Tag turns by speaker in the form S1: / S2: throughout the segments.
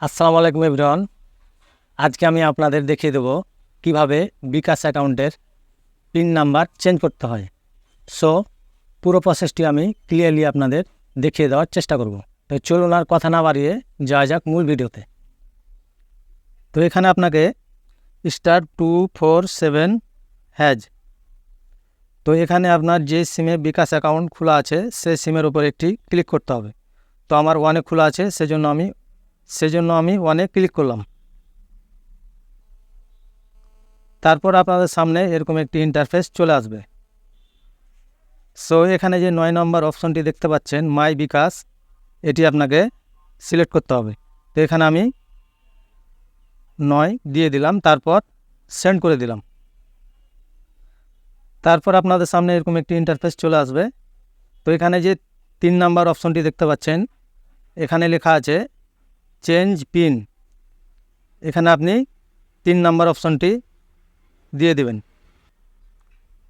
S1: আসসালামু আলাইকুম এভরিওয়ান। আজকে আমি আপনাদের দেখিয়ে দেব কিভাবে বিকাশ অ্যাকাউন্টের পিন নাম্বার চেঞ্জ করতে হয়। সো পুরো প্রসেসটি আমি ক্লিয়ারলি আপনাদের দেখিয়ে দেওয়ার চেষ্টা করব। তো চলুন আর কথা না বাড়িয়ে যাওয়া যাক মূল ভিডিওতে। তো এখানে আপনাকে *247# তো এখানে আপনার যে সিমে বিকাশ অ্যাকাউন্ট খোলা আছে সেই সিমের উপর একটি ক্লিক করতে হবে। তো আমার ওয়ানে খোলা আছে, সেজন্য আমি ওয়ানে ক্লিক করলাম। তারপর আপনাদের সামনে এরকম একটি ইন্টারফেস চলে আসবে। সো এখানে যে 9 নম্বর অপশনটি দেখতে পাচ্ছেন মাই বিকাশ, এটি আপনাকে সিলেক্ট করতে হবে। তো এখানে আমি 9 দিয়ে দিলাম, তারপর সেন্ড করে দিলাম। তারপর আপনাদের সামনে এরকম একটি ইন্টারফেস চলে আসবে। তো এখানে যে 3 নম্বর অপশনটি দেখতে পাচ্ছেন, এখানে লেখা আছে চেঞ্জ পিন। এখানে আপনি 3 নম্বর অপশনটি দিয়ে দেবেন,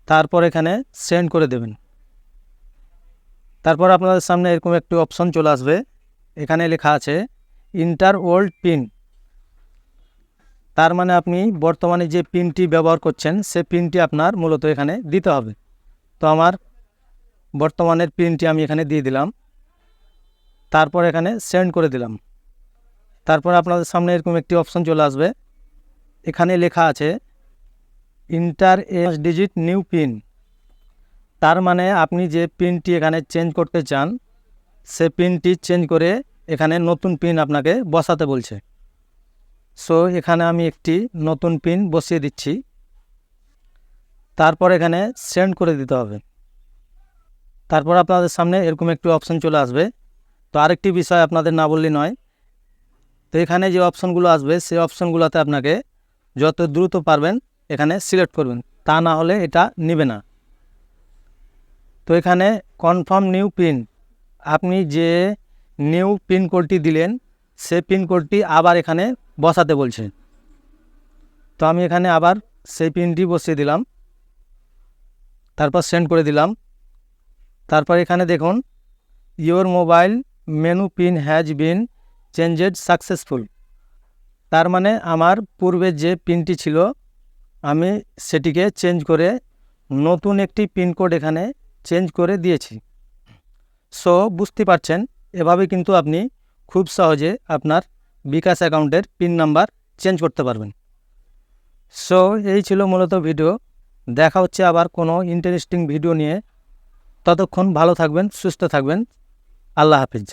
S1: তারপর এখানে সেন্ড করে দেবেন। তারপর আপনাদের সামনে এরকম একটি অপশন চলে আসবে, এখানে লেখা আছে ইন্টার ওল্ড পিন। তার মানে আপনি বর্তমানে যে পিনটি ব্যবহার করছেন সে পিনটি আপনার মূলত এখানে দিতে হবে। তো আমার বর্তমানের পিনটি আমি এখানে দিয়ে দিলাম, তারপর এখানে সেন্ড করে দিলাম। তারপর আপনাদের সামনে এরকম একটি অপশন চলে আসবে, এখানে লেখা আছে ইন্টার 8 ডিজিট নিউ পিন। তার মানে আপনি যে পিনটি এখানে চেঞ্জ করতে চান সে পিনটি চেঞ্জ করে এখানে নতুন পিন আপনাকে বসাতে বলছে। সো এখানে আমি একটি নতুন পিন বসিয়ে দিচ্ছি, তারপর এখানে সেন্ড করে দিতে হবে। তারপর আপনাদের সামনে এরকম একটি অপশন চলে আসবে। তো আরেকটি বিষয় আপনাদের না বললেই নয়, তো এখানে যে অপশনগুলো আসবে সেই অপশনগুলোতে আপনাকে যত দ্রুত পারবেন এখানে সিলেক্ট করবেন, তা না হলে এটা নেবে না। তো এখানে কনফার্ম নিউ পিন, আপনি যে নিউ পিন কোডটি দিলেন সে পিন কোডটি আবার এখানে বসাতে বলছে। তো আমি এখানে আবার সেই পিনটি বসিয়ে দিলাম, তারপর সেন্ড করে দিলাম। তারপর এখানে দেখুন your mobile menu pin has been changed successful. তার মানে আমার পূর্বে যে পিনটি ছিল আমি সেটিকে চেঞ্জ করে নতুন একটি পিন কোড এখানে চেঞ্জ করে দিয়েছি। সো বুঝতে পারছেন, এভাবে কিন্তু আপনি খুব সহজে আপনার বিকাশ অ্যাকাউন্টের পিন নাম্বার চেঞ্জ করতে পারবেন। সো এই ছিল মূলত ভিডিও। দেখা হচ্ছে আবার কোনো ইন্টারেস্টিং ভিডিও নিয়ে। ততক্ষণ ভালো থাকবেন, সুস্থ থাকবেন। আল্লাহ হাফিজ।